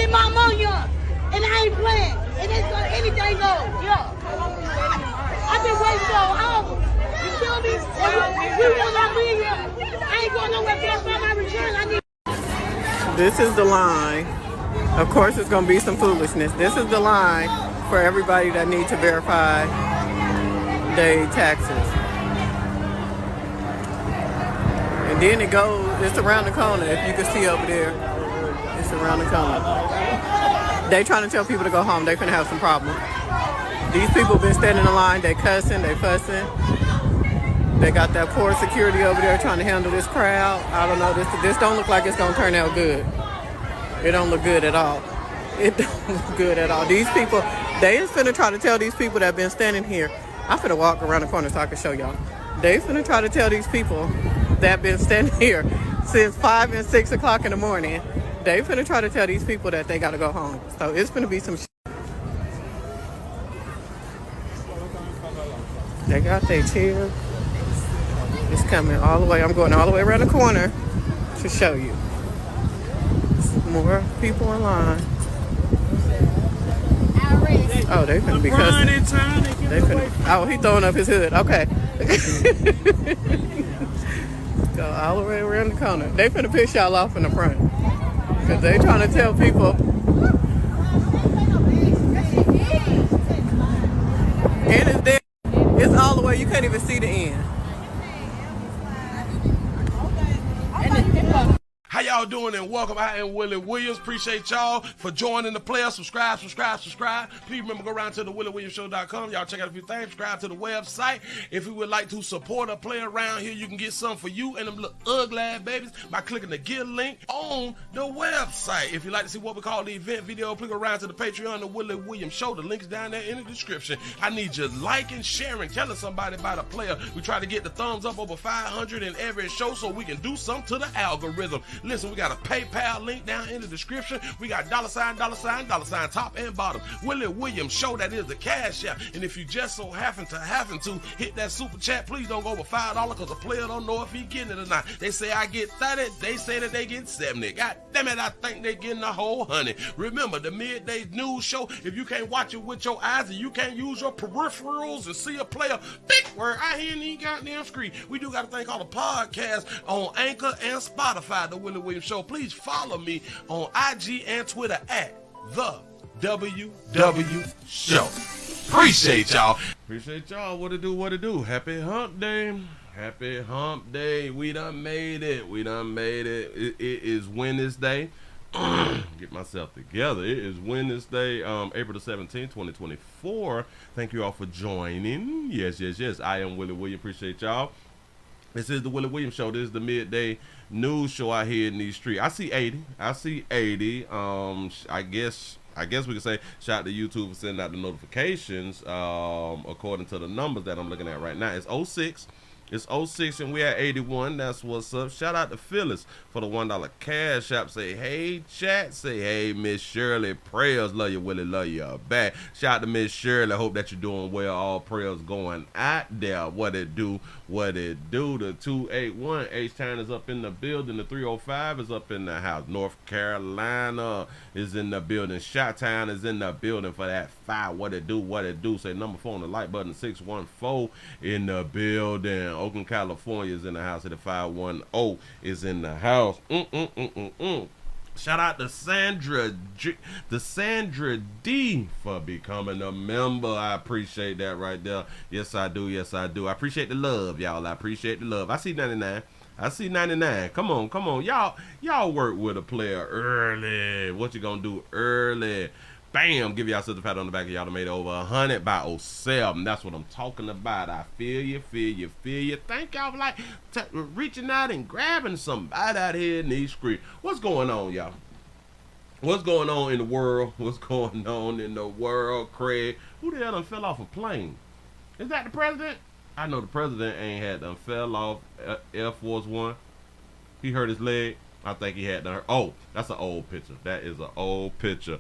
and my mom young. And I ain't playing. And it's gonna, anything goes. Yeah. I've been waiting so long. You feel me? We will not be here. I ain't going nowhere till I find my return. I need. This is the line. Of course, it's going to be some foolishness. This is the line for everybody that needs to verify their taxes. And then it goes, it's around the corner. If you can see over there, it's around the corner. They trying to tell people to go home. They finna have some problems. These people been standing in line. They cussing, they fussing. They got that poor security over there trying to handle this crowd. I don't know, this don't look like it's gonna turn out good. It don't look good at all. It don't look good at all. These people, they is finna try to tell these people that been standing here. I'm finna walk around the corner so I can show y'all. They finna try to tell these people that been standing here since 5 and 6 o'clock in the morning. They finna try to tell these people that they gotta go home. So it's finna be some shit. They got their chair. It's coming all the way. I'm going all the way around the corner to show you. More people in line. Oh, they finna be cussing. They finna, oh, he throwing up his hood. Okay. Go all the way around the corner. They finna piss y'all off in the front. Because they trying to tell people. And it's there. It's all the way. You can't even see the end. How y'all doing and welcome. I am Willie Williams. Appreciate y'all for joining the player. Subscribe. Please remember, go around to the WillieWilliamsShow.com. Y'all check out a few things. Subscribe to the website. If you would like to support a player around here, you can get something for you and them little ugly ass babies by clicking the Get link on the website. If you'd like to see what we call the event video, please go around to the Patreon, the Willie Williams Show. The link's down there in the description. I need you liking, sharing, telling somebody about a player. We try to get the thumbs up over 500 in every show so we can do something to the algorithm. Listen, we got a PayPal link down in the description. We got $, top and bottom. Willie Williams Show, that is the cash app. And if you just so happen to hit that super chat, please don't go over $5 because the player don't know if he getting it or not. They say I get 30, they say that they get 70. God damn it, I think they getting a whole 100. Remember, the midday news show, if you can't watch it with your eyes and you can't use your peripherals and see a player, big word, I hear any goddamn screen. We do got a thing called a podcast on Anchor and Spotify, the Willie Williams Show. Please follow me on IG and Twitter at the WW Show. Appreciate y'all. What it do? Happy hump day. We done made it. It is Wednesday. Get myself together. It is Wednesday, April the 17th, 2024. Thank you all for joining. Yes. I am Willie Williams. Appreciate y'all. This is the Willie Williams Show. This is the midday news show out here in these streets. I see 80. I guess we can say shout out to YouTube for sending out the notifications. According to the numbers that I'm looking at right now, it's 06. It's 06 and we at 81. That's what's up. Shout out to Phyllis for the $1 cash app. Say hey chat. Say hey Miss Shirley. Prayers. Love you Willie. Love you back. Shout out to Miss Shirley. Hope that you're doing well. All prayers going out there. What it do. The 281 H-Town is up in the building. The 305 is up in the house. North Carolina is in the building. Chi-Town is in the building for that 5. What it do. Say number 4 on the like button. 614 in the building. Oakland, California is in the house. At the 510 is in the house. Shout out to Sandra D for becoming a member. I appreciate that right there. Yes, I do. I appreciate the love, y'all. I appreciate the love. I see 99. Come on. Y'all work with a player early. What you gonna do early? Bam, give y'all a pat on the back of y'all made over 100 by 07. That's what I'm talking about. I feel you. Thank y'all for like reaching out and grabbing somebody out here in these streets. What's going on, y'all? What's going on in the world? Craig? Who the hell done fell off a plane? Is that the president? I know the president ain't had done fell off Air Force One. He hurt his leg. I think he had done. Oh, that's an old picture. That is an old picture.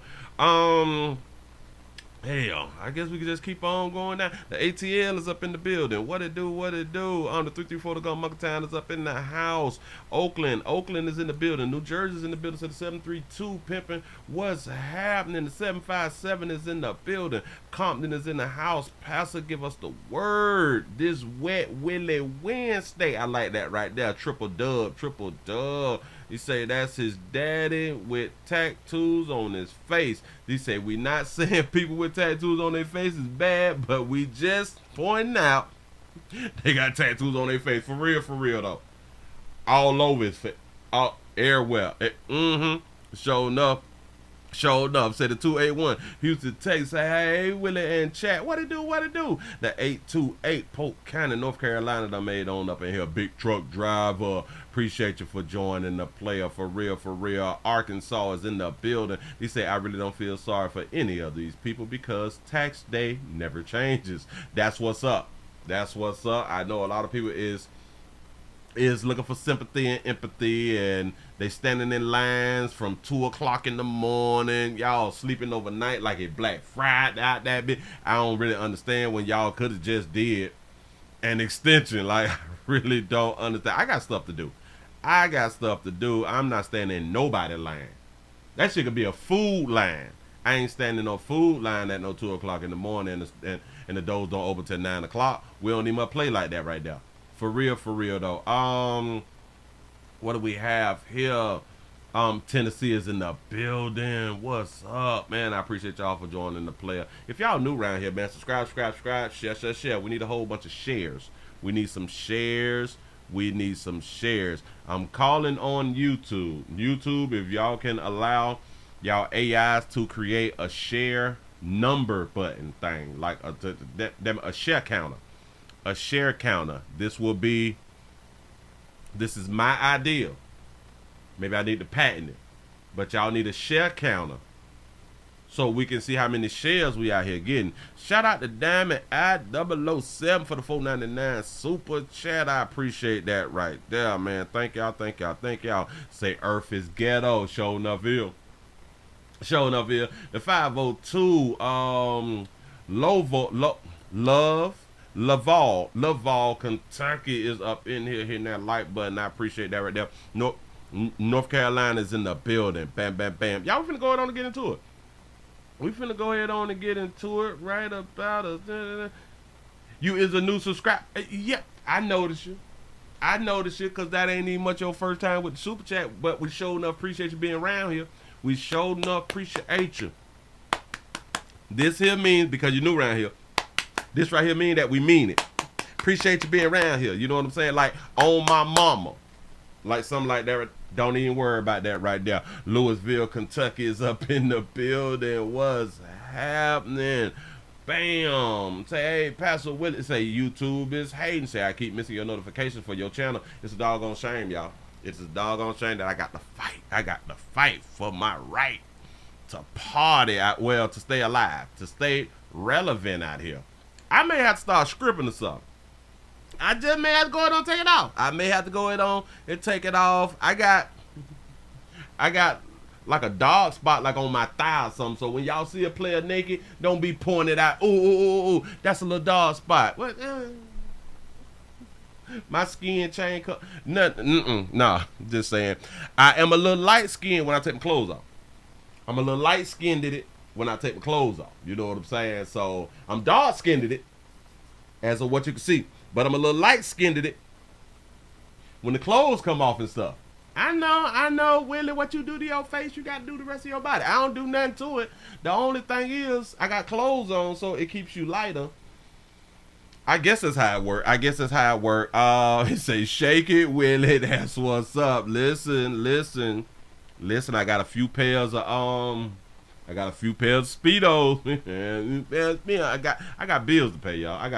Hell, I guess we could just keep on going down. The ATL is up in the building. What it do? What it do? The 334 to go. Muckatown is up in the house. Oakland is in the building. New Jersey's in the building. So the 732 pimping. What's happening? The 757 is in the building. Compton is in the house. Pastor, give us the word. This wet Willie Wednesday. I like that right there. Triple dub. Triple dub. He say that's his daddy with tattoos on his face. He say we not saying people with tattoos on their face is bad, but we just pointing out they got tattoos on their face. For real though. All over his face. All everywhere. Sure enough, say the 281 Houston text, say, hey, Willie and chat, what it do? The 828 Polk County, North Carolina done made on up in here. Big truck driver, appreciate you for joining the player. For real. Arkansas is in the building. He say, I really don't feel sorry for any of these people because tax day never changes. That's what's up. I know a lot of people is looking for sympathy and empathy, and they standing in lines from 2 o'clock in the morning. Y'all sleeping overnight like a Black Friday out that bit. I don't really understand when y'all could have just did an extension. Like, I really don't understand. I got stuff to do. I'm not standing in nobody line. That shit could be a food line. I ain't standing no food line at no 2 o'clock in the morning and the doors don't open till 9 o'clock. We don't even play like that right there. For real though. What do we have here? Tennessee is in the building. What's up, man? I appreciate y'all for joining the player. If y'all new around here, man, subscribe, share. We need a whole bunch of shares. We need some shares. I'm calling on YouTube. If y'all can allow y'all AIs to create a share number button thing, like a share counter. This is my idea. Maybe I need to patent it, but y'all need a share counter so we can see how many shares we out here getting. Shout out to Diamond I007 for the $4.99 super chat. I appreciate that right there, man. Thank y'all. Say Earth is ghetto. Show enough here. The 502 Laval, Kentucky is up in here hitting that like button. I appreciate that right there. North Carolina is in the building. Bam. Y'all finna go ahead on and get into it. We finna go ahead on and get into it right about us. You is a new subscriber. Yep, I noticed you because that ain't even much your first time with the super chat, but we sure enough appreciate you being around here. We sure enough appreciate you. This here means, because you new around here, this right here mean that we mean it. Appreciate you being around here. You know what I'm saying? Like, on my mama. Like something like that. Don't even worry about that right there. Louisville, Kentucky is up in the building. What's happening? Bam. Say, hey, Pastor Willie. Say, YouTube is hating. Say, I keep missing your notifications for your channel. It's a doggone shame, y'all. It's a doggone shame that I got to fight. I got to fight for my right to party, to stay alive, to stay relevant out here. I may have to start scripting or something. I just may have to go ahead and take it off. I may have to go ahead on and take it off. I got like a dog spot like on my thigh or something. So when y'all see a player naked, don't be pointing it out. Ooh, that's a little dog spot. What? My skin chain cut. Nah, just saying. I am a little light skinned when I take my clothes off. I'm a little light skinned in it when I take my clothes off. You know what I'm saying? So I'm dark skinned in it, as of what you can see. But I'm a little light skinned in it when the clothes come off and stuff. I know, Willie, what you do to your face, you got to do the rest of your body. I don't do nothing to it. The only thing is, I got clothes on, so it keeps you lighter. I guess that's how it work. He say, shake it, Willie. That's what's up. Listen. I got a few pairs of Speedos. I got bills to pay, y'all. I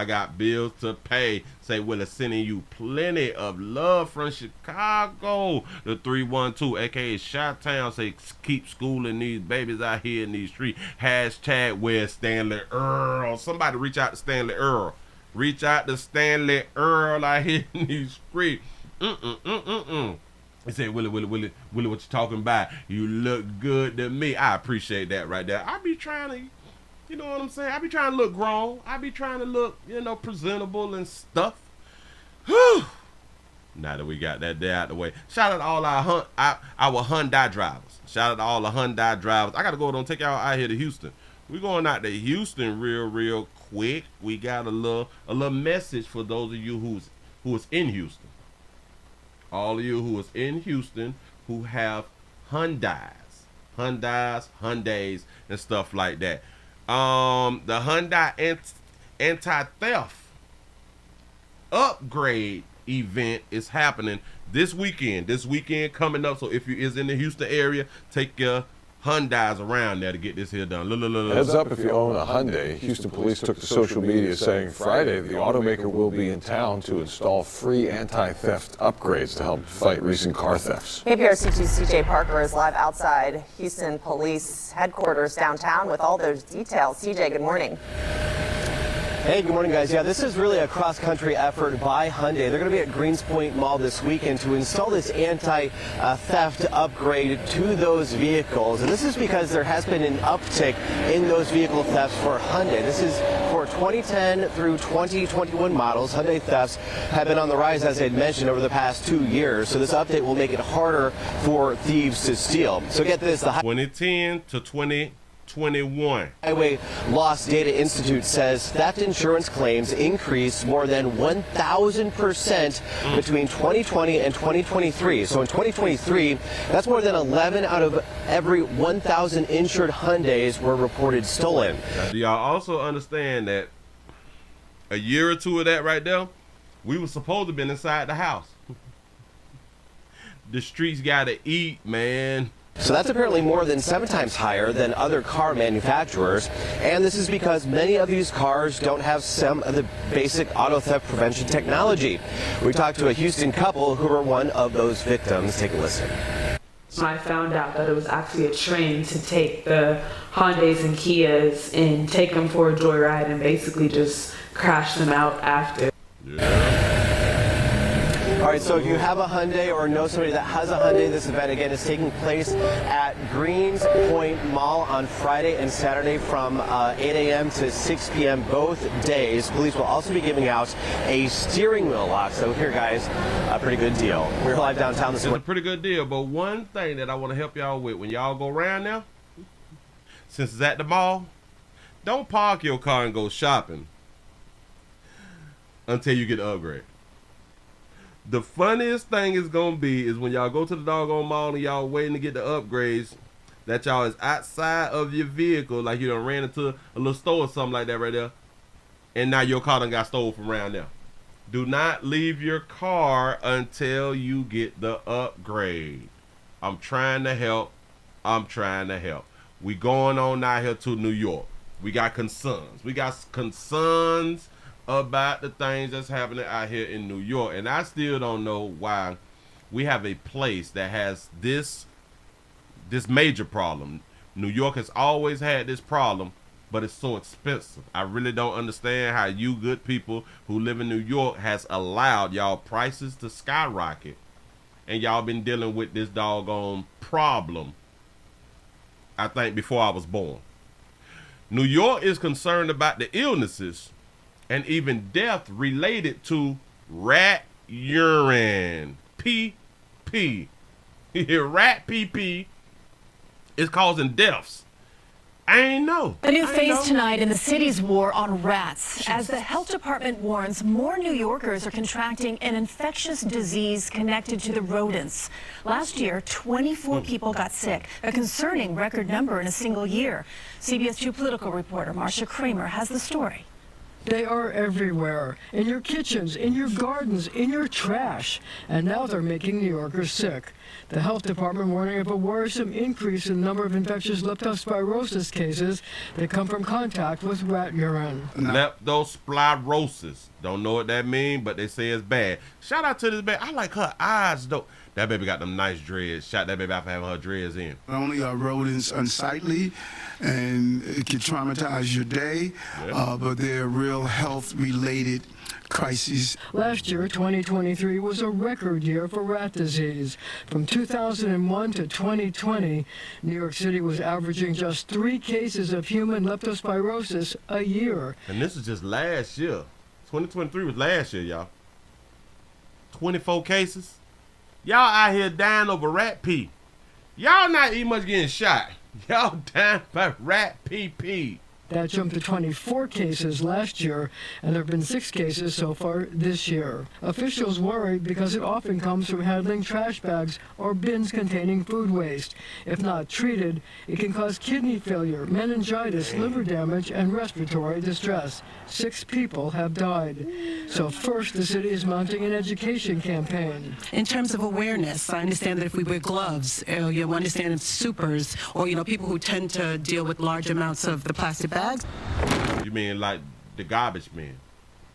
got bills to pay. Say, Willie, sending you plenty of love from Chicago. The 312, aka Chi-Town, say, keep schooling these babies out here in these streets. Hashtag where's Stanley Earl. Somebody reach out to Stanley Earl. out here in these streets. He said, Willie, what you talking about? You look good to me. I appreciate that right there. I be trying to, you know what I'm saying? I be trying to look grown. I be trying to look, presentable and stuff. Whew. Now that we got that there out the way. Shout out to all our Hyundai drivers. Shout out to all the Hyundai drivers. I got to go and take y'all out here to Houston. We're going out to Houston real quick. We got a little message for those of you who is in Houston. All of you who is in Houston who have Hyundais, and stuff like that. The Hyundai anti-theft upgrade event is happening this weekend. This weekend coming up. So if you is in the Houston area, take your Hyundais around there to get this here done. Heads up if you own a Hyundai. Houston police took to social media saying Friday the automaker will be in town to install free anti-theft upgrades to help fight recent car thefts. KPRC2's CJ Parker is live outside Houston Police headquarters downtown with all those details. CJ, good morning. Hey, good morning, guys. Yeah, this is really a cross-country effort by Hyundai. They're going to be at Greenspoint Mall this weekend to install this anti-theft upgrade to those vehicles. And this is because there has been an uptick in those vehicle thefts for Hyundai. This is for 2010 through 2021 models. Hyundai thefts have been on the rise, as I had mentioned, over the past 2 years. So this update will make it harder for thieves to steal. So get this, the 2010 to 2021. Highway Loss Data Institute says theft insurance claims increased more than 1,000% between 2020 and 2023. So in 2023, that's more than 11 out of every 1,000 insured Hyundais were reported stolen. Now, do y'all also understand that a year or two of that right there, we were supposed to have been inside the house? The streets gotta eat, man. So that's apparently more than 7 times higher than other car manufacturers. And this is because many of these cars don't have some of the basic auto theft prevention technology. We talked to a Houston couple who were one of those victims. Take a listen. I found out that it was actually a trend to take the Hyundais and Kias and take them for a joyride and basically just crash them out after. All right, so if you have a Hyundai or know somebody that has a Hyundai, this event again is taking place at Greenspoint Mall on Friday and Saturday from 8 a.m. to 6 p.m. both days. Police will also be giving out a steering wheel lock. So here, guys, a pretty good deal. We're live downtown this morning. It's a pretty good deal, but one thing that I want to help y'all with, when y'all go around now, since it's at the mall, don't park your car and go shopping until you get the upgrade. The funniest thing is going to be is when y'all go to the doggone mall and y'all waiting to get the upgrades, that y'all is outside of your vehicle, like you done ran into a little store or something like that right there, and now your car done got stolen from around there. Do not leave your car until you get the upgrade. I'm trying to help. We going on out here to New York. We got concerns. About the things that's happening out here in New York, and I still don't know why we have a place that has this major problem. New York has always had this problem, but it's so expensive. I really don't understand how you good people who live in New York has allowed y'all prices to skyrocket, and y'all been dealing with this doggone problem, I think, before I was born. New York is concerned about the illnesses and even death related to rat urine. PP. Rat PP is causing deaths. I ain't know. A new phase tonight in the city's war on rats. As the health department warns, more New Yorkers are contracting an infectious disease connected to the rodents. Last year, 24 people got sick, a concerning record number in a single year. CBS 2 political reporter Marcia Kramer has the story. They are everywhere, in your kitchens, in your gardens, in your trash. And now they're making New Yorkers sick. The health department warning of a worrisome increase in the number of infectious leptospirosis cases that come from contact with rat urine. Leptospirosis. Don't know what that means, but they say it's bad. Shout out to this baby. I like her eyes, though. That baby got them nice dreads. Shout that baby out for having her dreads in. Not only are rodents unsightly and it can traumatize your day, but they're real health-related crises. Last year, 2023, was a record year for rat disease. From 2001 to 2020, New York City was averaging just 3 cases of human leptospirosis a year. And this is just last year. 2023 was last year, y'all. 24 cases. Y'all out here dying over rat pee. Y'all not even much getting shot. Y'all dying by rat pee. That jumped to 24 cases last year, and there have been 6 cases so far this year. Officials worry because it often comes from handling trash bags or bins containing food waste. If not treated, it can cause kidney failure, meningitis, liver damage, and respiratory distress. 6 people have died. So first, the city is mounting an education campaign. In terms of awareness, I understand that if we wear gloves, you understand if supers or, people who tend to deal with large amounts of the plastic bags. You mean like the garbage men,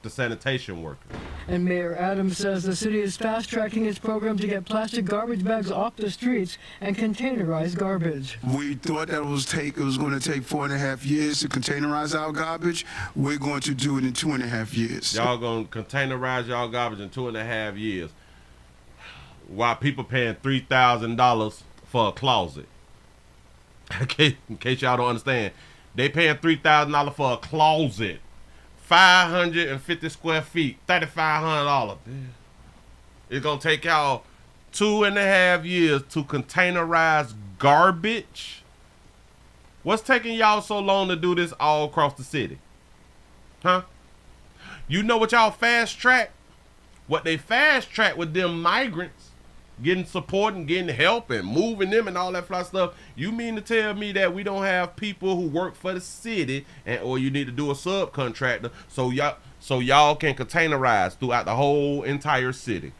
the sanitation workers? And Mayor Adams says the city is fast-tracking its program to get plastic garbage bags off the streets and containerize garbage. We thought that it was going to take 4.5 years to containerize our garbage. We're going to do it in 2.5 years. Y'all going to containerize y'all garbage in 2.5 years while people paying $3,000 for a closet. In case y'all don't understand. They paying $3,000 for a closet, 550 square feet, $3,500. It's gonna take y'all 2.5 years to containerize garbage. What's taking y'all so long to do this all across the city? Huh? You know what y'all fast track? What they fast track with them migrants, getting support and getting help and moving them and all that fly stuff. You mean to tell me that we don't have people who work for the city, or you need to do a subcontractor so y'all can containerize throughout the whole entire city?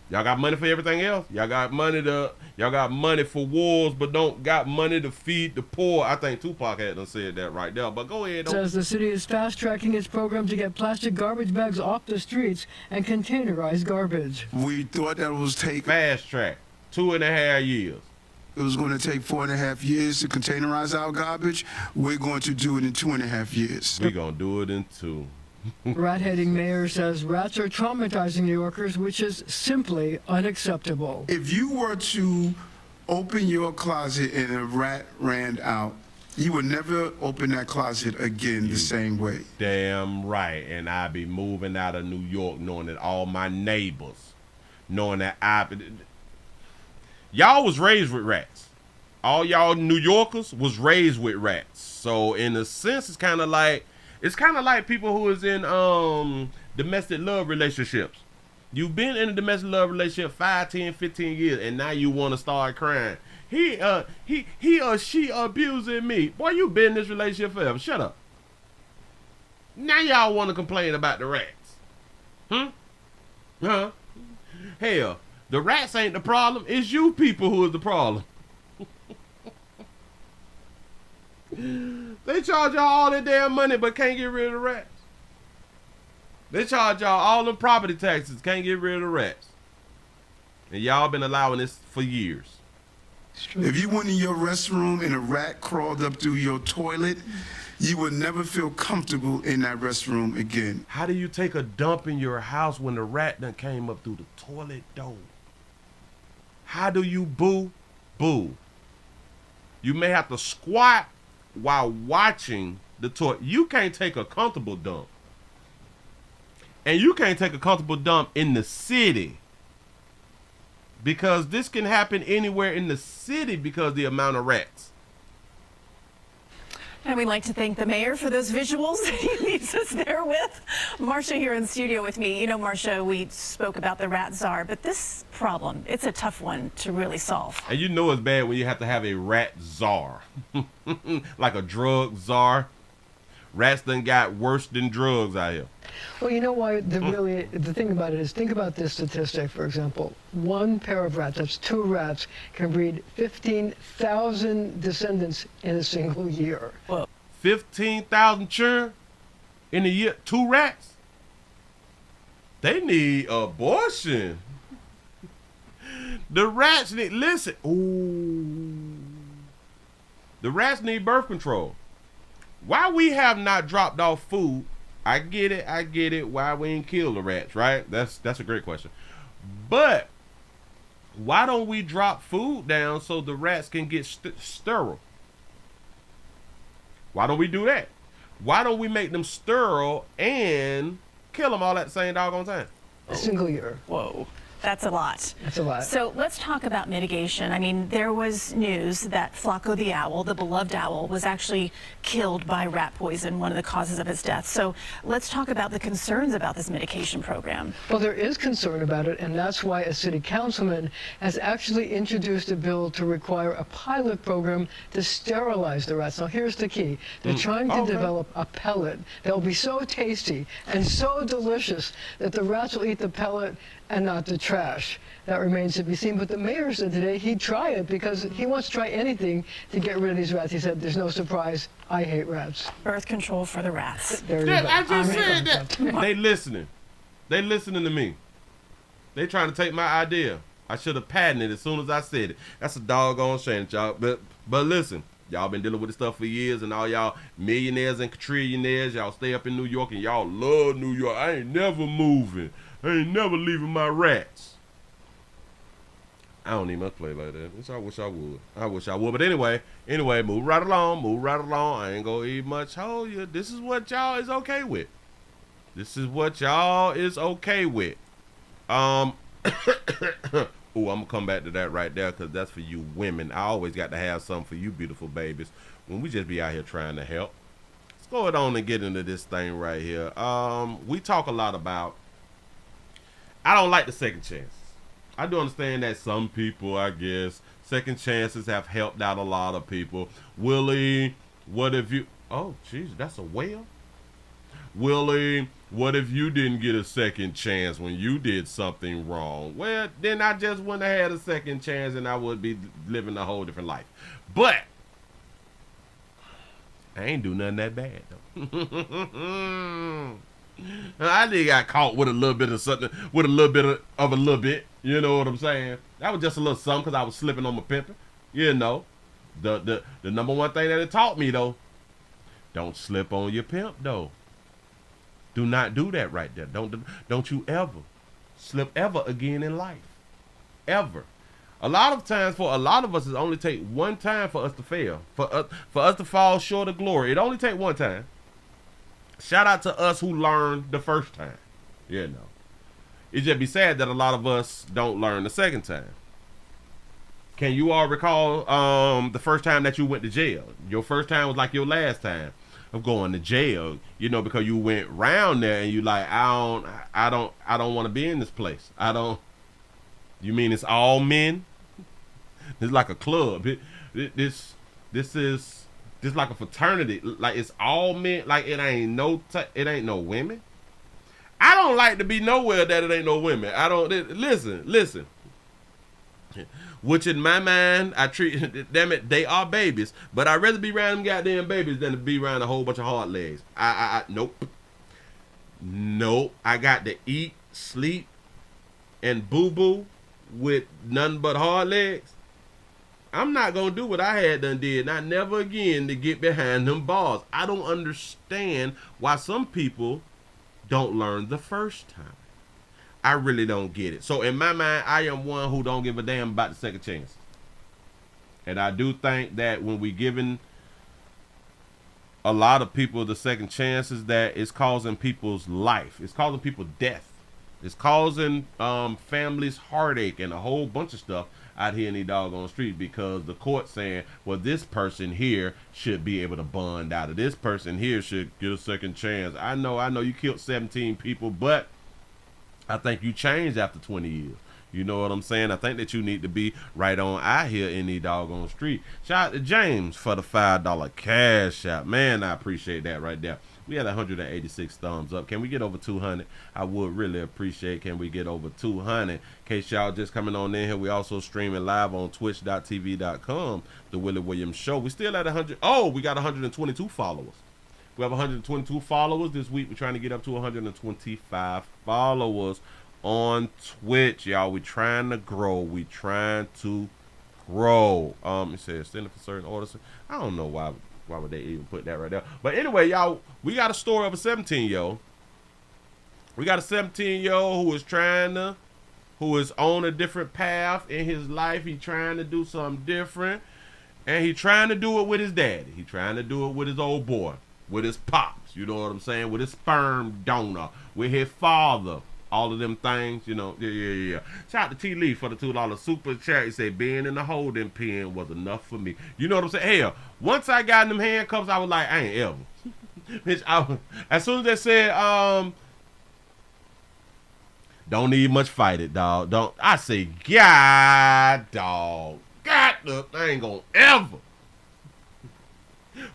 Y'all got money for everything else. Y'all got money for wars, but don't got money to feed the poor. I think Tupac had done said that right there. But go ahead. Says the city is fast-tracking its program to get plastic garbage bags off the streets and containerize garbage. We thought that it was fast track, 2.5 years. It was going to take 4.5 years to containerize our garbage. We're going to do it in 2.5 years. We're going to do it in 2. Rat-hating mayor says rats are traumatizing New Yorkers, which is simply unacceptable. If you were to open your closet and a rat ran out, you would never open that closet again the same way. Damn right. And I'd be moving out of New York knowing that all my neighbors, knowing that y'all was raised with rats. All y'all New Yorkers was raised with rats. So in a sense, it's kind of like people who is in domestic love relationships. You've been in a domestic love relationship 5, 10, 15 years, and now you want to start crying. He or she abusing me. Boy, you been in this relationship forever. Shut up. Now y'all want to complain about the rats. Huh? Hell, the rats ain't the problem. It's you people who is the problem. They charge y'all all that damn money but can't get rid of the rats. They charge y'all all the property taxes, can't get rid of the rats. And y'all been allowing this for years. If you went in your restroom and a rat crawled up through your toilet, you would never feel comfortable in that restroom again. How do you take a dump in your house when the rat done came up through the toilet door? How do you boo? You may have to squat while watching the toilet. You can't take a comfortable dump. And you can't take a comfortable dump in the city. Because this can happen anywhere in the city because of the amount of rats. And we'd like to thank the mayor for those visuals that he leaves us there with. Marcia here in the studio with me. You know, Marcia, we spoke about the rat czar, but this problem, it's a tough one to really solve. And you know it's bad when you have to have a rat czar. Like a drug czar. Rats done got worse than drugs out here. Well, you know why the thing about it is, think about this statistic, for example. One pair of rats, that's 2 rats, can breed 15,000 descendants in a single year. Well, 15,000 children in a year? 2 rats? They need abortion. The rats need, listen. Ooh. The rats need birth control. Why we have not dropped off food I get it. Why we ain't kill the rats, right? That's a great question. But why don't we drop food down so the rats can get sterile? Why don't we do that? Why don't we make them sterile and kill them all at the same doggone time? A single year. Whoa. That's a lot. That's a lot. So let's talk about mitigation. I mean, there was news that Flacco the owl, the beloved owl, was actually killed by rat poison, one of the causes of his death. So let's talk about the concerns about this mitigation program. Well, there is concern about it, and that's why a city councilman has actually introduced a bill to require a pilot program to sterilize the rats. Now, here's the key. They're trying to develop a pellet that will be so tasty and so delicious that the rats will eat the pellet and not the trash. That remains to be seen. But the mayor said today he'd try it because he wants to try anything to get rid of these rats. He said, there's no surprise, I hate rats. Birth control for the rats. There you go. I just said that. They listening. They listening to me. They trying to take my idea. I should have patented it as soon as I said it. That's a doggone shame, y'all. But listen, y'all been dealing with this stuff for years, and all y'all millionaires and trillionaires, y'all stay up in New York, and y'all love New York. I ain't never moving. I ain't never leaving my rats. I don't need much play like that. I wish I would. But anyway, move right along. I ain't gonna eat much. Hold you. This is what y'all is okay with. Oh, I'm gonna come back to that right there, because that's for you women. I always got to have something for you beautiful babies when we just be out here trying to help. Let's go on and get into this thing right here. We talk a lot about, I don't like the second chances. I do understand that some people, I guess, second chances have helped out a lot of people. Willie, what if you, oh, jeez, that's a whale? Willie, what if you didn't get a second chance when you did something wrong? Well, then I just wouldn't have had a second chance, and I would be living a whole different life. But I ain't do nothing that bad, though. I did got caught with a little bit of something, with a little bit of a little bit. You know what I'm saying? That was just a little something because I was slipping on my pimping. You know, the number one thing that it taught me, though, don't slip on your pimp, though. Do not do that right there. Don't you ever slip ever again in life. Ever. A lot of times, for a lot of us, it only take one time for us to fail. For us to fall short of glory. It only take one time. Shout out to us who learned the first time. You know. It just be sad that a lot of us don't learn the second time. Can you all recall the first time that you went to jail? Your first time was like your last time of going to jail, you know, because you went round there and you like, I don't want to be in this place. You mean it's all men? It's like a club. This is like a fraternity. Like it's all men. Like it ain't no women. I don't like to be nowhere that it ain't no women. I don't listen. Which in my mind, I treat, damn it, they are babies. But I'd rather be around them goddamn babies than to be around a whole bunch of hard legs. Nope. I got to eat, sleep, and boo-boo with nothing but hard legs. I'm not going to do what I had done did. Not never again to get behind them bars. I don't understand why some people don't learn the first time. I really don't get it. So in my mind, I am one who don't give a damn about the second chance. And I do think that when we giving a lot of people the second chances, that it's causing people's life. It's causing people death. It's causing families heartache and a whole bunch of stuff out here in the doggone street, because the court saying, well, this person here should be able to bond out of, this person here should get a second chance. I know you killed 17 people, but I think you changed after 20 years. You know what I'm saying? I think that you need to be right on out here in the doggone street. Shout out to James for the $5 cash out. Man, I appreciate that right there. We had 186 thumbs up. Can we get over 200? I would really appreciate. Can we get over 200? In case y'all just coming on in here, we also streaming live on twitch.tv.com, The Willie Williams Show. We still at 100. Oh, we got 122 followers. We have 122 followers this week. We're trying to get up to 125 followers on Twitch, y'all. We trying to grow. It says extended for certain orders. I don't know why Why would they even put that right there? But anyway, y'all, we got a story of a 17-year-old. We got a 17-year-old who is on a different path in his life. He trying to do something different. And he trying to do it with his daddy. He trying to do it with his old boy, with his pops, you know what I'm saying? With his sperm donor, with his father. All of them things, you know. Yeah. Shout out to T. Lee for the $2 super chat. He said, being in the holding pen was enough for me. You know what I'm saying? Hell, once I got in them handcuffs, I was like, I ain't ever. Bitch, as soon as they said, don't need much fight it, dog. Don't. I say, God, dog. God, I ain't gonna ever.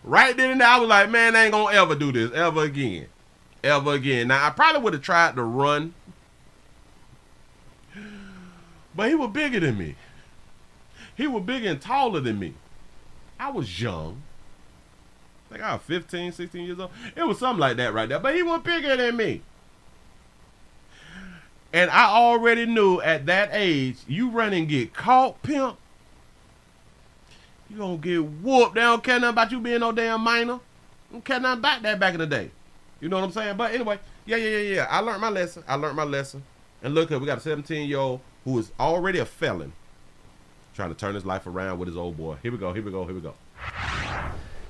Right then and there, I was like, man, I ain't gonna ever do this ever again. Ever again. Now, I probably would have tried to run. But he was bigger than me. He was bigger and taller than me. I was young. I think I was 15, 16 years old. It was something like that right there. But he was bigger than me. And I already knew at that age, you run and get caught, pimp, you gonna get whooped. They don't care nothing about you being no damn minor. Don't care nothing about that back in the day. You know what I'm saying? But anyway, yeah. I learned my lesson. And look, we got a 17-year-old who is already a felon trying to turn his life around with his old boy. Here we go.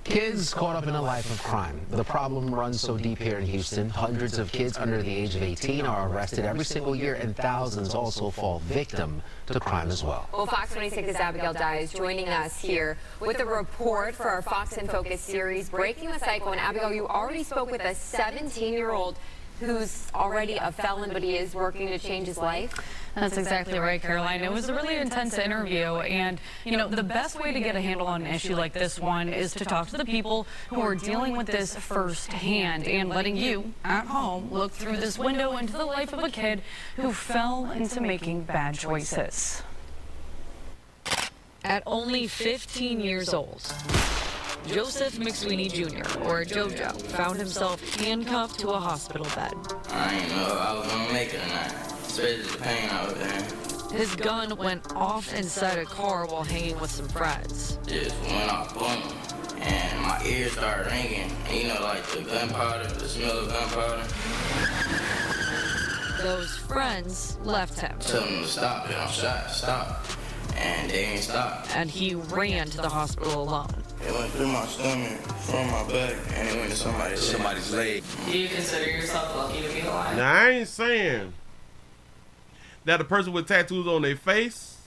Kids caught up in a life of crime. The problem runs so deep here in Houston. Hundreds of kids under the age of 18 are arrested every single year, and thousands also fall victim to crime as well. Well, Fox 26's Abigail Dye is joining us here with a report for our Fox in Focus series, Breaking the Cycle. And Abigail, you already spoke with a 17-year-old who's already a felon, but he is working to change his life. That's exactly right, Caroline. It was a really intense interview, and you know, the best way to get a handle on an issue like this one is to talk to the people who are dealing with this firsthand and letting you at home look through this window into the life of a kid who fell into making bad choices. At only 15 years old, Joseph McSweeney Jr., or JoJo, found himself handcuffed to a hospital bed. I didn't know if I was gonna make it or not, especially the pain I was in. His gun went off inside a car while hanging with some friends. Just went off, boom, and my ears started ringing. And you know, like the gunpowder, the smell of gunpowder. Those friends left him. Told him to stop, and I'm shot, stop. And they ain't stopped. And he ran to the hospital alone. It went through my stomach, from my back, and it went to somebody's leg. Do you consider yourself lucky to be alive? Now, I ain't saying that a person with tattoos on their face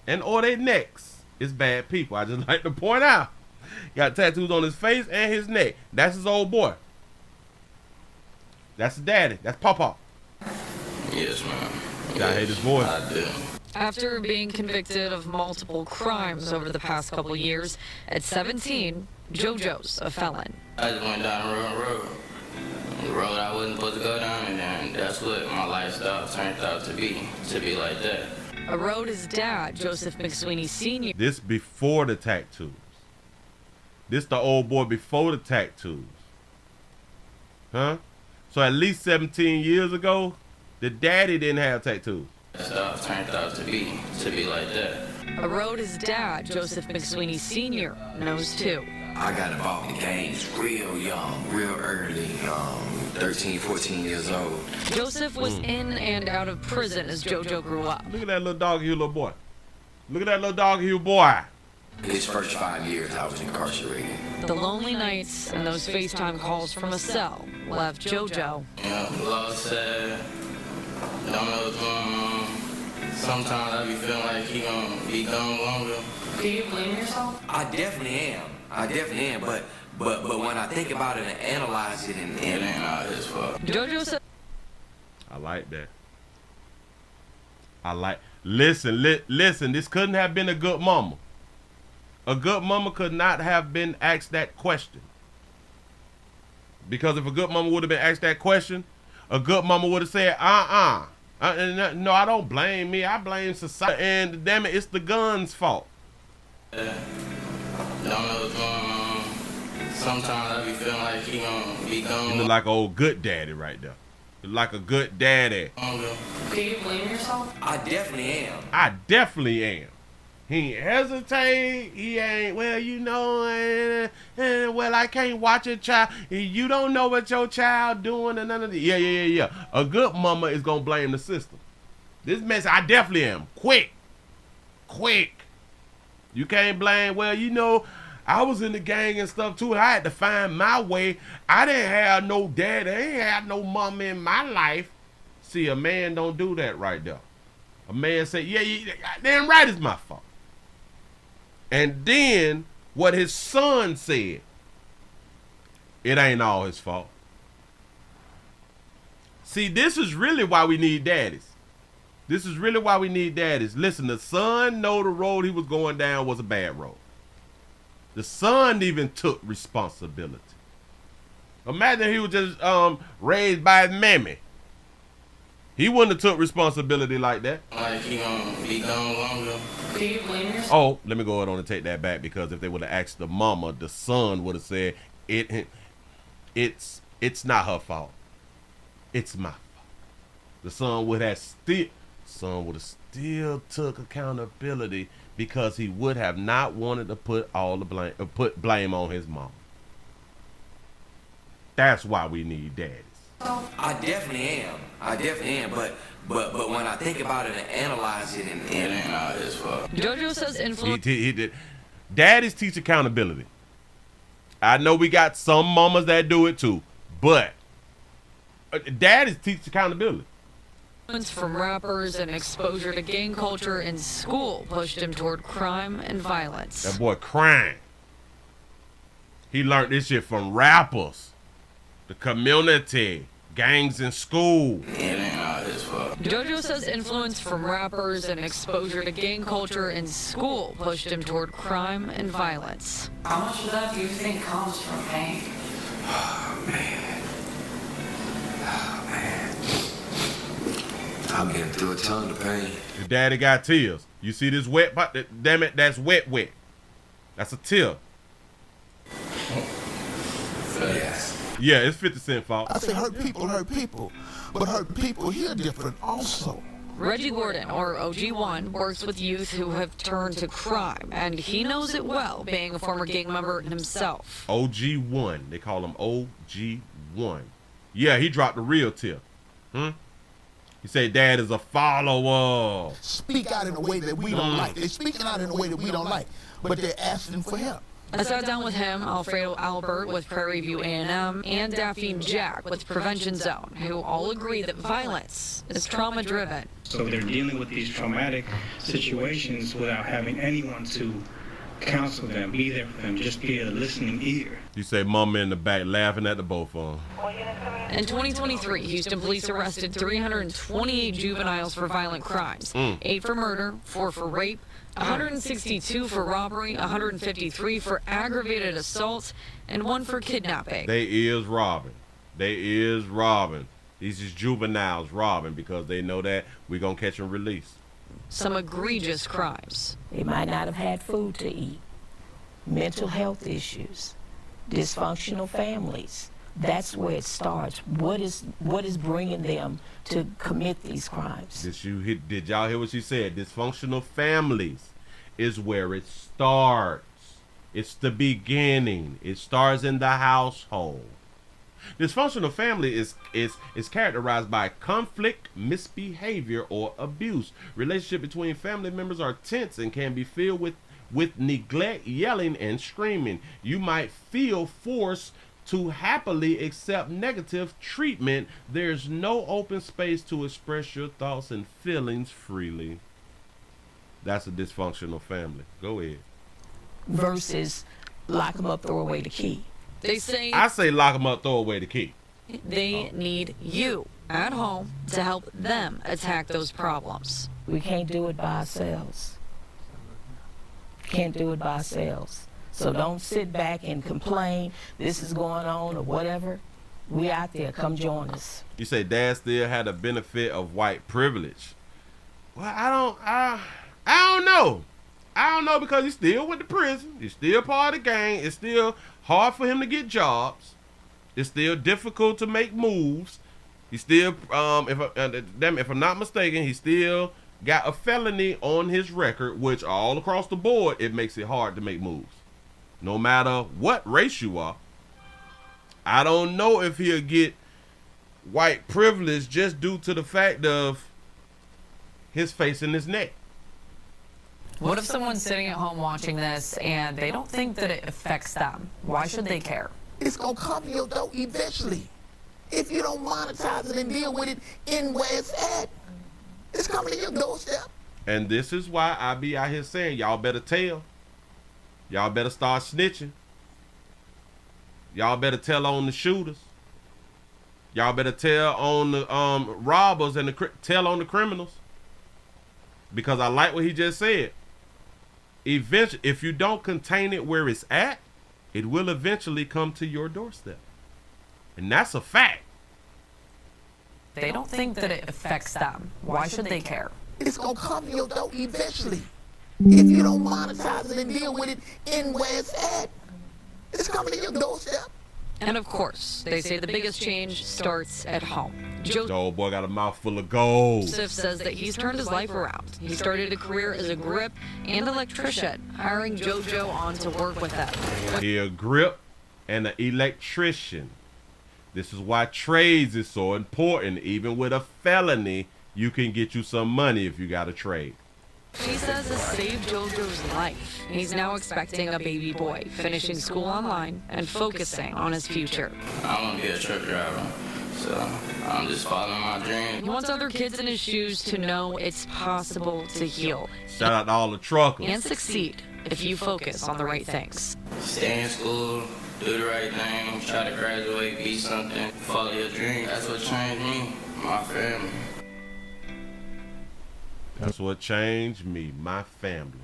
and or their necks is bad people. I just like to point out. Got tattoos on his face and his neck. That's his old boy. That's his daddy. That's Pawpaw. Yes, ma'am. I hate his voice. I do. After being convicted of multiple crimes over the past couple years, at 17, JoJo's a felon. I just went down the wrong road. The road I wasn't supposed to go down, and then that's what my lifestyle turned out to be like that. A road his dad, Joseph McSweeney Sr. This before the tattoos. This the old boy before the tattoos. Huh? So at least 17 years ago, the daddy didn't have tattoos. Stuff turned out to be like that. A road his dad, Joseph McSweeney Sr., knows too. I got involved in gangs real young, real early, 13, 14 years old. Joseph was in and out of prison as JoJo grew up. Look at that little doggy little boy. Look at that little doggy boy. His first 5 years, I was incarcerated. The lonely nights and those FaceTime calls from a cell left JoJo. You know, lost, sad, don't know what's going on. Sometimes I be feeling like he gonna be gone longer. Do you blame yourself? I definitely am. But when I think about it and analyze it and it ain't all his fault. JoJo said, I like that. Listen, this couldn't have been a good mama. A good mama could not have been asked that question. Because if a good mama would have been asked that question, a good mama would have said, no, I don't blame me. I blame society. And damn it, it's the gun's fault. Don't know what's going on. Sometimes I be feeling like he gonna be gone. You look like an old good daddy right there. You look like a good daddy. Do you blame yourself? I definitely am. I definitely am. He ain't hesitate. He ain't, well, you know, well, I can't watch a child. You don't know what your child doing and none of that. Yeah. A good mama is going to blame the system. This mess, I definitely am. Quick. You can't blame, well, you know, I was in the gang and stuff too. I had to find my way. I didn't have no dad. I ain't had no mama in my life. See, a man don't do that right there. A man say, yeah, damn right it's my fault. And then what his son said, it ain't all his fault. See, this is really why we need daddies. Listen, the son know the road he was going down was a bad road. The son even took responsibility. Imagine he was just raised by his mammy. He wouldn't have took responsibility like that. Like he gonna be gone longer. Do you blame yourself? Oh, let me go ahead on and take that back, because if they would have asked the mama, the son would have said, it's not her fault. It's my fault. The son would have still took accountability, because he would have not wanted to put all the blame on his mom. That's why we need daddies. I definitely am. But when I think about it and analyze it, and it ain't all his fault. JoJo says influence. He did. Daddies teach accountability. I know we got some mamas that do it too, but daddies teach accountability. From rappers and exposure to gang culture in school pushed him toward crime and violence. That boy crying. He learned this shit from rappers, the community, gangs in school. It ain't all his fault. JoJo says influence from rappers and exposure to gang culture in school pushed him toward crime and violence. How much of that do you think comes from pain? Oh, man. I'm getting through a ton of pain. Your daddy got tears. You see this wet part? Damn it, that's wet. That's a tear. Yes. Yeah, it's 50 Cent fault. I say hurt people, but hurt people here different also. Reggie Gordon, or OG1, works with youth who have turned to crime, and he knows it well, being a former gang member himself. OG1, they call him OG1. Yeah, he dropped the real tear. He said dad is a follower. Speak out in a way that we don't like. They're speaking out in a way that we don't like, but they're asking for help. I sat down with him, Alfredo Albert with Prairie View A&M, and Daphne Jack with Prevention Zone, who all agree that violence is trauma-driven. So they're dealing with these traumatic situations without having anyone to counsel them, be there for them, just be a listening ear. You say mama in the back laughing at the both of them. In 2023, Houston police arrested 328 juveniles for violent crimes, 8 for murder, 4 for rape, 162 for robbery, 153 for aggravated assault, and 1 for kidnapping. They is robbing. These is juveniles robbing, because they know that we're going to catch and release. Some egregious crimes. They might not have had food to eat. Mental health issues. Dysfunctional families. That's where it starts. What is bringing them to commit these crimes? Did y'all hear what she said? Dysfunctional families is where it starts. It's the beginning. It starts in the household. Dysfunctional family is characterized by conflict, misbehavior, or abuse. Relationship between family members are tense and can be filled with neglect, yelling, and screaming. You might feel forced to happily accept negative treatment. There's no open space to express your thoughts and feelings freely. That's a dysfunctional family. Go ahead. Versus lock them up, throw away the key. I say lock them up, throw away the key. They need you at home to help them attack those problems. We can't do it by ourselves. So don't sit back and complain, this is going on or whatever. We out there, come join us. You say dad still had the benefit of white privilege. Well, I don't know. I don't know, because he still went to prison. He's still part of the gang. It's still hard for him to get jobs. It's still difficult to make moves. He's still, if I'm not mistaken, he's still got a felony on his record, which all across the board, it makes it hard to make moves. No matter what race you are. I don't know if he'll get white privilege just due to the fact of his face and his neck. What if someone's sitting at home watching this and they don't think that it affects them? Why should they care? It's gonna come to your door eventually. If you don't monetize it and deal with it in where it's at, it's coming to your doorstep. And this is why I be out here saying, y'all better tell. Y'all better start snitching. Y'all better tell on the shooters. Y'all better tell on the robbers and tell on the criminals. Because I like what he just said. Eventually, if you don't contain it where it's at, it will eventually come to your doorstep. And that's a fact. They don't think that it affects them. Why should they care? It's gonna come to your door eventually. If you don't monetize it and deal with it in where it's at, it's coming to your doorstep. And of course, they say the biggest change starts at home. The old boy got a mouthful of gold. Joseph says that he's turned his life around. He started a career as a grip and electrician, hiring JoJo on to work with him. He a grip and an electrician. This is why trades is so important. Even with a felony, you can get you some money if you got a trade. He says it saved JoJo's life. He's now expecting a baby boy, finishing school online and focusing on his future. I want to be a truck driver, so I'm just following my dream. He wants other kids in his shoes to know it's possible to heal. Shout out to all the truckers. And succeed if you focus on the right things. Stay in school, do the right thing, try to graduate, be something, follow your dream. That's what changed me, my family. That's what changed me, my family.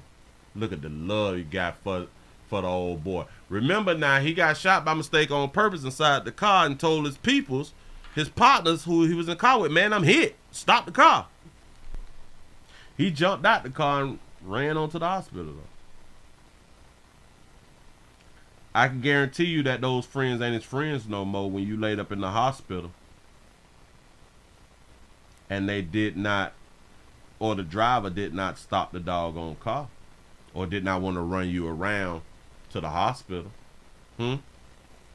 Look at the love he got for the old boy. Remember now, he got shot by mistake on purpose inside the car and told his partners who he was in the car with, man, I'm hit. Stop the car. He jumped out the car and ran onto the hospital. I can guarantee you that those friends ain't his friends no more when you laid up in the hospital. And they did not, or the driver did not stop the doggone car, or did not want to run you around to the hospital. Do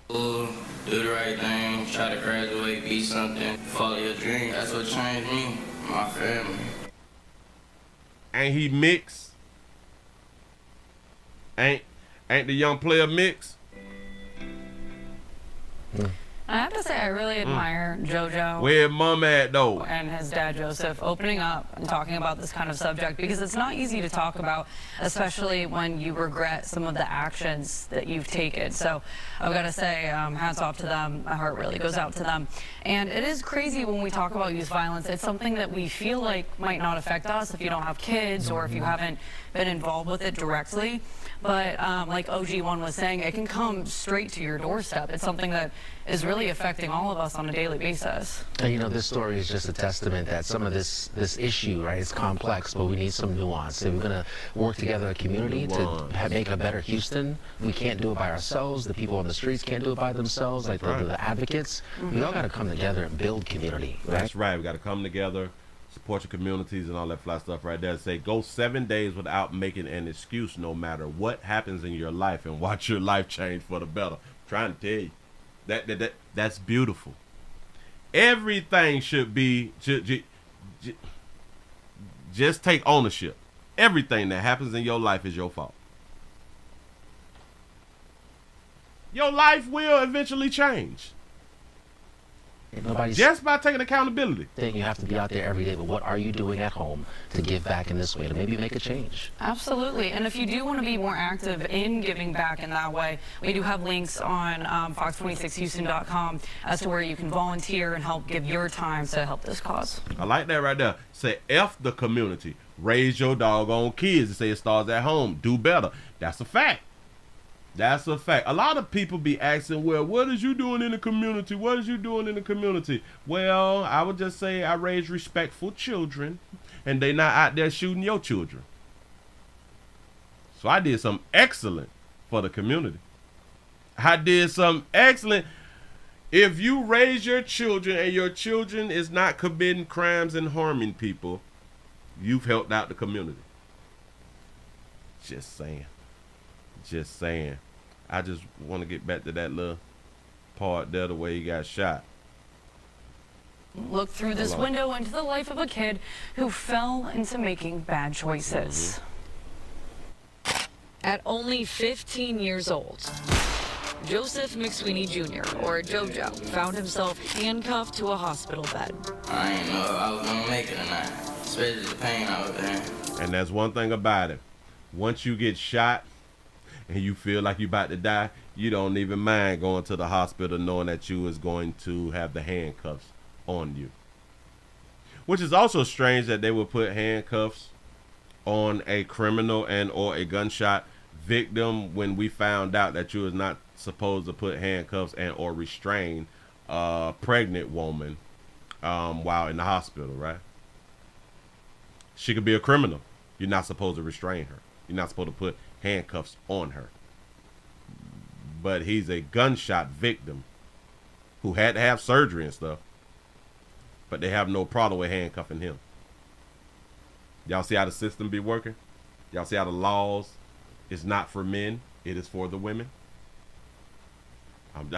the right thing, try to graduate, be something, follow your dream. That's what changed me, my family. Ain't he mixed? Ain't the young player mixed? I have to say, I really admire JoJo. Where mom at though? And his dad Joseph opening up and talking about this kind of subject, because it's not easy to talk about, especially when you regret some of the actions that you've taken. So I've got to say, hats off to them. My heart really goes out to them. And it is crazy when we talk about youth violence. It's something that we feel like might not affect us if you don't have kids or if you haven't been involved with it directly. But like OG1 was saying, it can come straight to your doorstep. It's something that is really affecting all of us on a daily basis. And you know, this story is just a testament that some of this issue, right, is complex, but we need some nuance. If we're going to work together as a community to make a better Houston, we can't do it by ourselves. The people on the streets can't do it by themselves, like the advocates. We all got to come together and build community, right? That's right. We got to come together, support your communities and all that fly stuff right there. Say, go 7 days without making an excuse no matter what happens in your life, and watch your life change for the better. I'm trying to tell you. That's beautiful. Everything should be just take ownership. Everything that happens in your life is your fault. Your life will eventually change. Just by taking accountability. You have to be out there every day, but what are you doing at home to give back in this way, to maybe make a change? Absolutely. And if you do want to be more active in giving back in that way, we do have links on fox26houston.com as to where you can volunteer and help give your time to help this cause. I like that right there. Say F the community. Raise your doggone kids. They say it starts at home. Do better. That's a fact. That's a fact. A lot of people be asking, well, what is you doing in the community? What is you doing in the community? Well, I would just say I raise respectful children, and they not out there shooting your children. So I did something excellent for the community. I did something excellent. If you raise your children and your children is not committing crimes and harming people, you've helped out the community. Just saying. Just saying. I just want to get back to that little part there, the way he got shot. Look through this window into the life of a kid who fell into making bad choices. At only 15 years old, Joseph McSweeney Jr., or JoJo, found himself handcuffed to a hospital bed. I ain't know if I was gonna make it or not, especially the pain out there. And that's one thing about it. Once you get shot and you feel like you're about to die, you don't even mind going to the hospital knowing that you is going to have the handcuffs on you. Which is also strange that they would put handcuffs on a criminal and or a gunshot victim when we found out that you was not supposed to put handcuffs and or restrain a pregnant woman while in the hospital, right? She could be a criminal. You're not supposed to restrain her. You're not supposed to put handcuffs on her. But he's a gunshot victim who had to have surgery and stuff. But they have no problem with handcuffing him. Y'all see how the system be working? Y'all see how the laws is not for men, it is for the women? I'm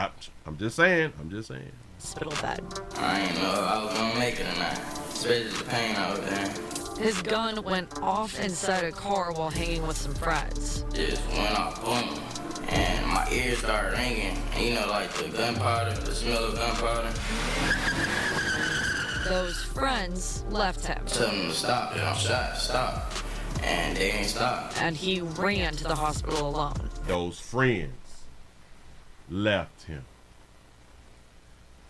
just saying. I'm just saying. Hospital bed. I ain't know if I was gonna make it or not, especially the pain out there. His gun went off inside a car while hanging with some friends. Just went off, boom, and my ears started ringing. And you know, like the gunpowder, the smell of gunpowder. Those friends left him. Tell them to stop, I'm shot, stop. And they ain't stopped. And he ran to the hospital alone. Those friends left him.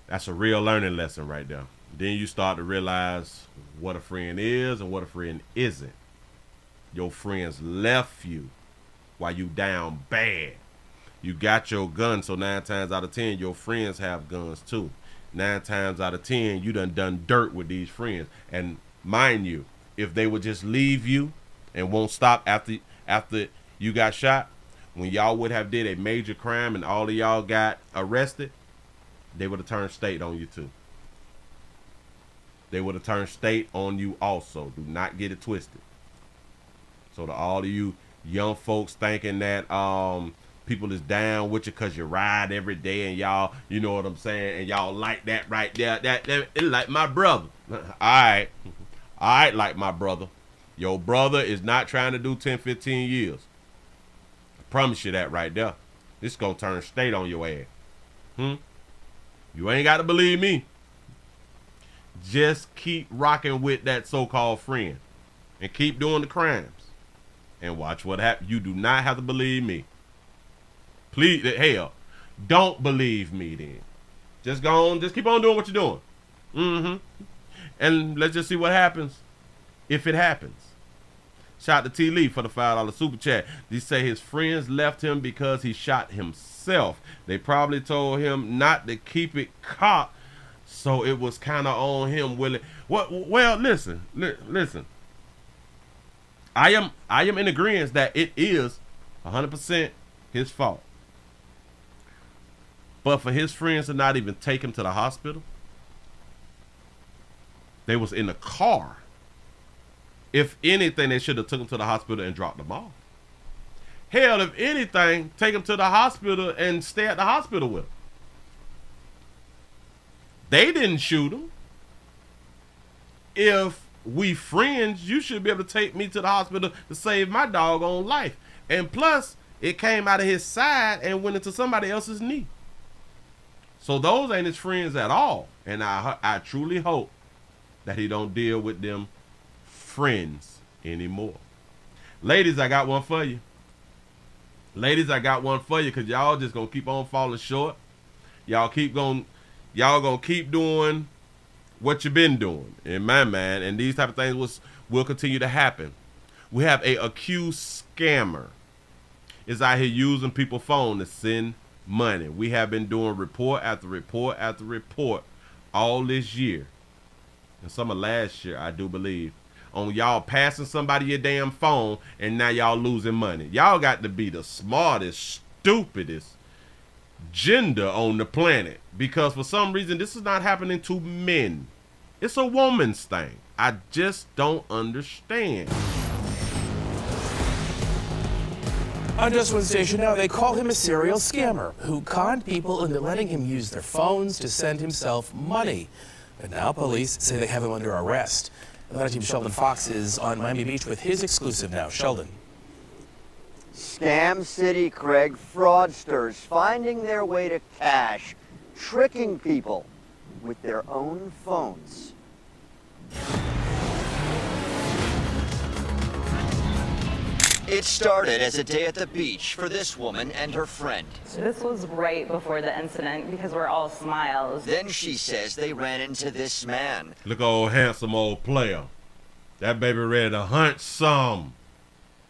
That's a real learning lesson right there. Then you start to realize what a friend is and what a friend isn't. Your friends left you while you down bad. You got your gun, so 9 times out of 10, your friends have guns too. 9 times out of 10, you done dirt with these friends. And mind you, if they would just leave you and won't stop after you got shot, when y'all would have did a major crime and all of y'all got arrested, they would have turned state on you too. They would have turned state on you also. Do not get it twisted. So to all of you young folks thinking that people is down with you because you ride every day and y'all, you know what I'm saying, and y'all like that right there, that it's like my brother. All right, like my brother. Your brother is not trying to do 10, 15 years. I promise you that right there. This gonna turn state on your ass. You ain't got to believe me. Just keep rocking with that so-called friend and keep doing the crimes and watch what happens. You do not have to believe me. Please, hell, don't believe me then. Just go on, just keep on doing what you're doing. And let's just see what happens if it happens. Shout out to T. Lee for the $5 super chat. They say his friends left him because he shot himself. They probably told him not to keep it cocked, so it was kind of on him, Willie. Well, listen. I am in agreement that it is 100% his fault. But for his friends to not even take him to the hospital, they was in the car. If anything, they should have took him to the hospital and dropped him off. Hell, if anything, take him to the hospital and stay at the hospital with him. They didn't shoot him. If we friends, you should be able to take me to the hospital to save my doggone life. And plus, it came out of his side and went into somebody else's knee. So those ain't his friends at all. And I truly hope that he don't deal with them friends anymore. Ladies, I got one for you. Ladies, I got one for you because y'all just gonna keep on falling short. Y'all gonna keep doing what you've been doing, in my mind, and these type of things will continue to happen. We have a accused scammer is out here using people's phone to send money. We have been doing report after report after report all this year, and some of last year, I do believe, on y'all passing somebody your damn phone, and now y'all losing money. Y'all got to be the smartest, stupidest gender on the planet, because for some reason this is not happening to men. It's a woman's thing. I just don't understand. On Just One Station now, they call him a serial scammer who conned people into letting him use their phones to send himself money. But now police say they have him under arrest. Atlanta team Sheldon Fox is on Miami Beach with his exclusive now. Sheldon. Scam City, Craig. Fraudsters finding their way to cash, tricking people with their own phones. It started as a day at the beach for this woman and her friend. So this was right before the incident because we're all smiles. Then she says they ran into this man. Look, old handsome old player. That baby ready to hunt some.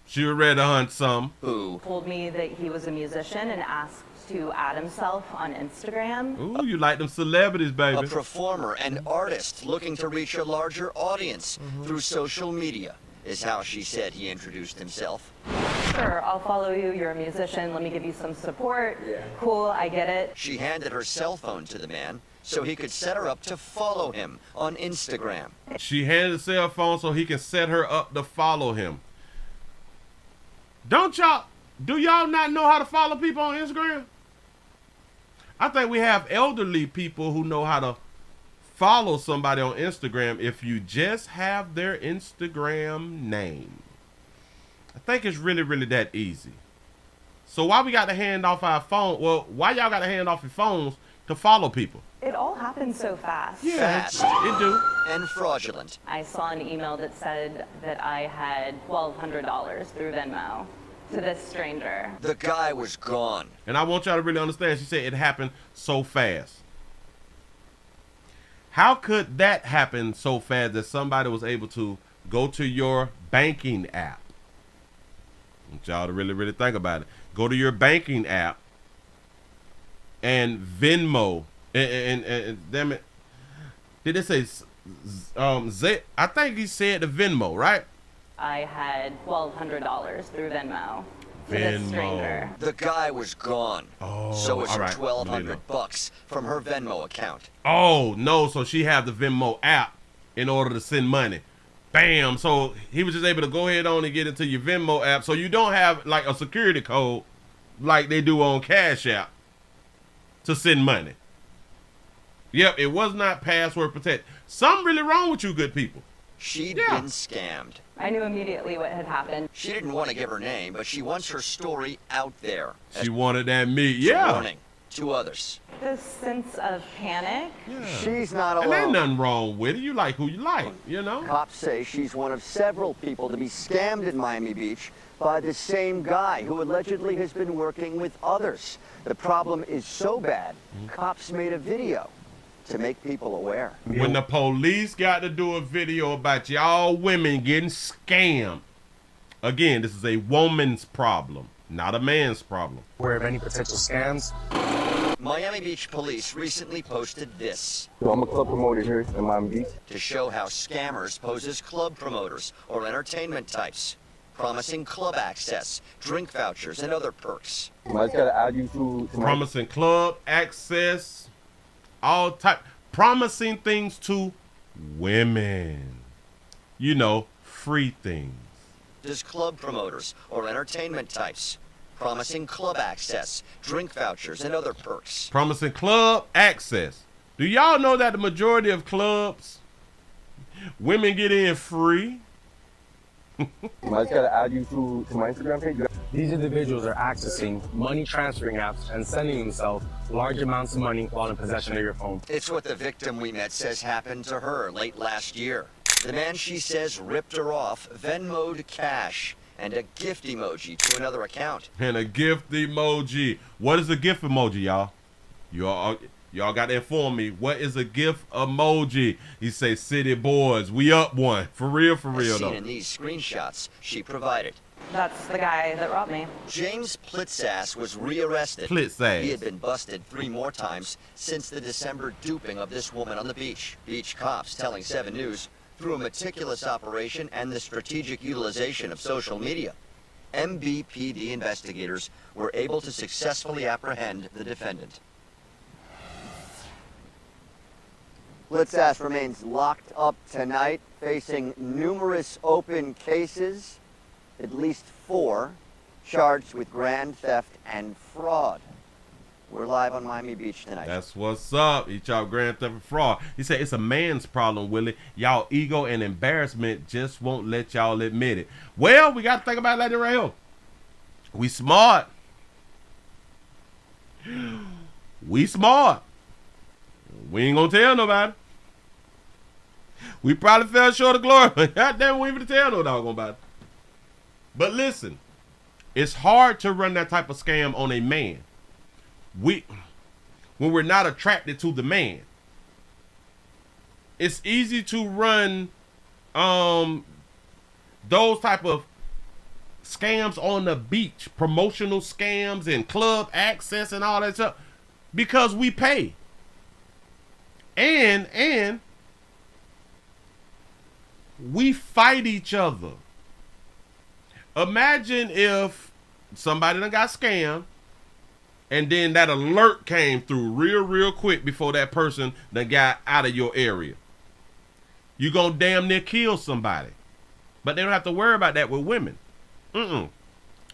She was ready to hunt some. Who told me that he was a musician and asked to add himself on Instagram. Ooh, you like them celebrities, baby. A performer and artist looking to reach a larger audience through social media is how she said he introduced himself. Sure, I'll follow you. You're a musician. Let me give you some support. Yeah. Cool, I get it. She handed her cell phone to the man so he could set her up to follow him on Instagram. She handed the cell phone so he can set her up to follow him. Do y'all not know how to follow people on Instagram? I think we have elderly people who know how to follow somebody on Instagram if you just have their Instagram name. I think it's really, really that easy. So why we got to hand off our phone? Well, why y'all got to hand off your phones to follow people? It all happened so fast. Yeah, fast. It do. And fraudulent. I saw an email that said that I had $1,200 through Venmo to this stranger. The guy was gone. And I want y'all to really understand, she said it happened so fast. How could that happen so fast that somebody was able to go to your banking app? I want y'all to really, really think about it. Go to your banking app and Venmo and damn it. Did it say I think he said the Venmo, right? I had $1,200 through Venmo to this stranger. The guy was gone. Oh, so it's all right. $1,200 from her Venmo account. Oh, no. So she had the Venmo app in order to send money. Bam. So he was just able to go ahead on and get into your Venmo app. So you don't have like a security code like they do on Cash App to send money. Yep, it was not password protected. Something really wrong with you good people. She'd been scammed. I knew immediately what had happened. She didn't want to give her name, but she wants her story out there. She wanted that meat, As a yeah. warning to others. This sense of panic. She's not alone. And ain't nothing wrong with it. You like who you like, you know? Cops say she's one of several people to be scammed in Miami Beach by the same guy who allegedly has been working with others. The problem is so bad, cops made a video to make people aware. When the police got to do a video about y'all women getting scammed, again, this is a woman's problem, not a man's problem. Aware of any potential scams? Miami Beach police recently posted this. So I'm a club promoter here in Miami Beach. To show how scammers pose as club promoters or entertainment types, promising club access, drink vouchers, and other perks. I just gotta add you to Promising club access, all type, promising things to women. You know, free things. As club promoters or entertainment types, promising club access, drink vouchers, and other perks. Promising club access. Do y'all know that the majority of clubs, women get in free? I just gotta add you to my Instagram page. These individuals are accessing money transferring apps and sending themselves large amounts of money while in possession of your phone. It's what the victim we met says happened to her late last year. The man, she says, ripped her off, Venmo'd cash, and a gift emoji to another account. And a gift emoji. What is a gift emoji, y'all? Y'all got to inform me. What is a gift emoji? He say, city boys, we up one. For real, As seen though. in these screenshots she provided. That's the guy that robbed me. James Plitzas was rearrested. Plitzas. He had been busted 3 more times since the December duping of this woman on the beach. Beach cops telling 7 News, through a meticulous operation and the strategic utilization of social media, MBPD investigators were able to successfully apprehend the defendant. Blitzsass remains locked up tonight, facing numerous open cases, at least 4, charged with grand theft and fraud. We're live on Miami Beach tonight. That's what's up. He charged grand theft and fraud. He said it's a man's problem, Willie. Y'all ego and embarrassment just won't let y'all admit it. Well, we got to think about it like that right here. We smart. We smart. We ain't gonna tell nobody. We probably fell short of glory. Goddamn, we ain't gonna tell no doggone about it. But listen, it's hard to run that type of scam on a man. When we're not attracted to the man. It's easy to run those type of scams on the beach, promotional scams and club access and all that stuff, because we pay. And we fight each other. Imagine if somebody done got scammed and then that alert came through real quick before that person done got out of your area. You gonna damn near kill somebody. But they don't have to worry about that with women.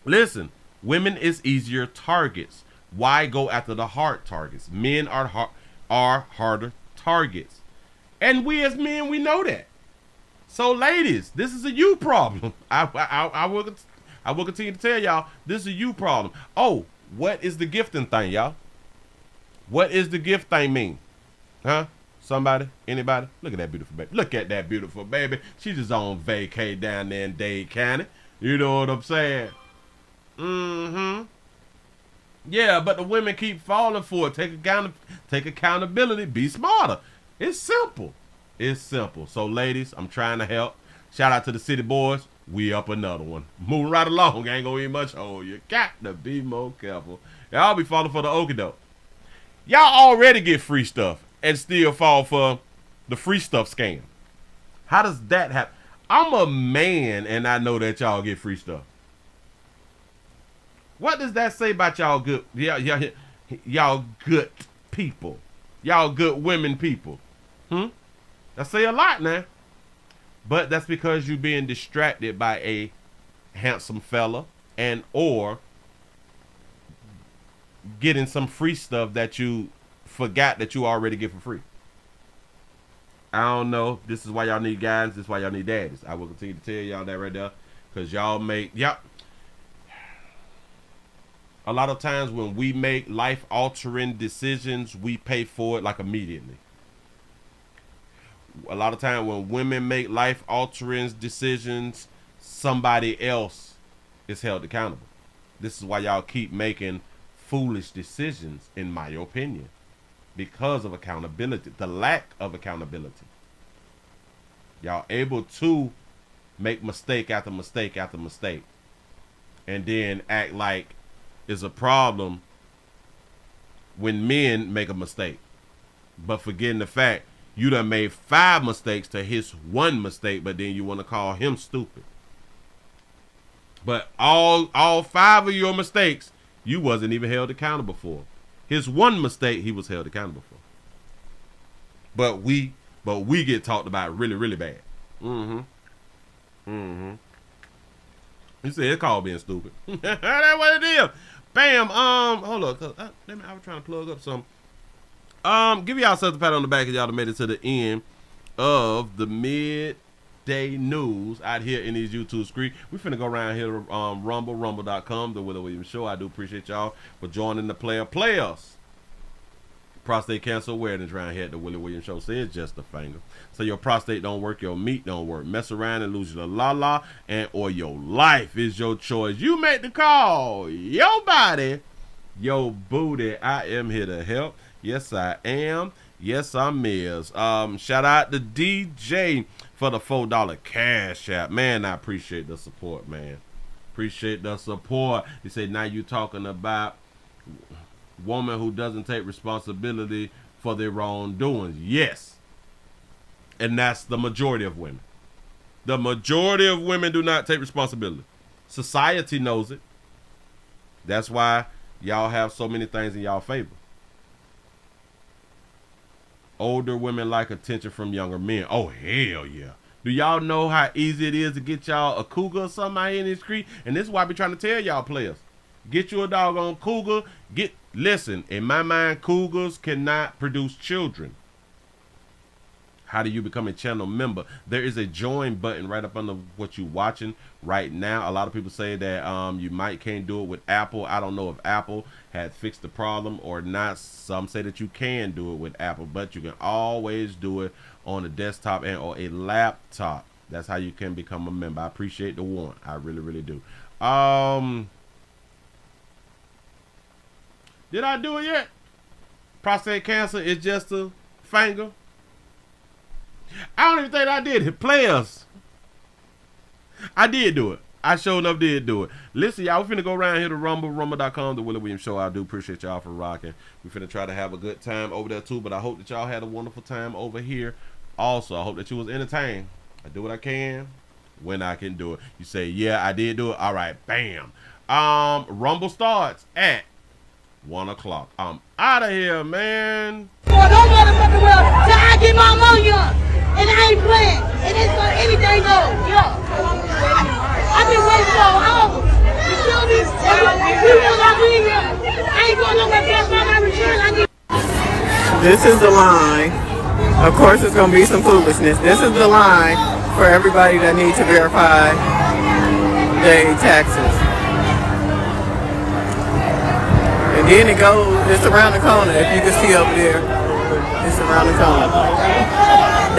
Listen, women is easier targets. Why go after the hard targets? Men are harder targets. And we as men, we know that. So ladies, this is a you problem. I will continue to tell y'all, this is a you problem. Oh, what is the gifting thing, y'all? What is the gift thing mean? Huh? Somebody? Anybody? Look at that beautiful baby. Look at that beautiful baby. She's just on vacay down there in Dade County. You know what I'm saying? Yeah, but the women keep falling for it. Take accountability. Be smarter. It's simple. It's simple. So, ladies, I'm trying to help. Shout out to the city boys. We up another one. Moving right along. Ain't gonna eat much. Oh, you got to be more careful. Y'all be falling for the okie doke. Y'all already get free stuff and still fall for the free stuff scam. How does that happen? I'm a man and I know that y'all get free stuff. What does that say about y'all good? Y'all good people. Y'all good women people. That say a lot now. But that's because you being distracted by a handsome fella and or getting some free stuff that you forgot that you already get for free. I don't know. This is why y'all need guys. This is why y'all need daddies. I will continue to tell y'all that right there. Because y'all make... A lot of times when we make life-altering decisions, we pay for it like immediately. A lot of times when women make life-altering decisions, somebody else is held accountable. This is why y'all keep making foolish decisions, in my opinion. Because of accountability, the lack of accountability. Y'all able to make mistake after mistake after mistake. And then act like it's a problem when men make a mistake. But forgetting the fact you done made 5 mistakes to his 1 mistake, but then you want to call him stupid. But all 5 of your mistakes, you wasn't even held accountable for. His 1 mistake, he was held accountable for. But we get talked about really bad. You said it's called being stupid. That's what it is. Bam. Hold up. I was trying to plug up some. Give y'all something to pat on the back, as y'all made it to the end of the midday news out here in these YouTube streets. We finna go around here to rumble.com, the Willie Williams Show. I do appreciate y'all for joining the players. Prostate cancer awareness around here at the Willie Williams Show. Say it's just a finger. So your prostate don't work, your meat don't work. Mess around and lose your la-la, and or your life is your choice. You make the call. Your body, your booty. I am here to help. Yes, I am. Yes, I'm is. Shout out to DJ for the $4 cash app. Man, I appreciate the support, man. Appreciate the support. He said, now you talking about woman who doesn't take responsibility for their wrongdoings. Yes. And that's the majority of women. The majority of women do not take responsibility. Society knows it. That's why y'all have so many things in y'all favor. Older women like attention from younger men. Oh, hell yeah. Do y'all know how easy it is to get y'all a cougar or something out here in the street? And this is why I be trying to tell y'all players. Get you a doggone cougar. Listen, in my mind, cougars cannot produce children. How do you become a channel member? There is a join button right up under what you're watching right now. A lot of people say that you can't do it with Apple. I don't know if Apple had fixed the problem or not. Some say that you can do it with Apple, but you can always do it on a desktop and or a laptop. That's how you can become a member. I appreciate the warrant. I really, really do. Did I do it yet? Prostate cancer is just a finger. I don't even think I did it. Players. I did do it. I sure enough did do it. Listen, y'all, we finna go around here to rumble.com, the Willie Williams Show. I do appreciate y'all for rocking. We finna try to have a good time over there too, but I hope that y'all had a wonderful time over here. Also, I hope that you was entertained. I do what I can when I can do it. You say, yeah, I did do it. All right, bam. Rumble starts at 1 o'clock. I'm out of here, man. Don't motherfucking well till I get my money up. And I ain't playing. And it's gonna anything goes. Yeah. I've been waiting for hours. You feel me? You know I be here. I ain't going nowhere past my return. This is the line. Of course, it's going to be some foolishness. This is the line for everybody that needs to verify their taxes. And then it's around the corner. If you can see over there, it's around the corner.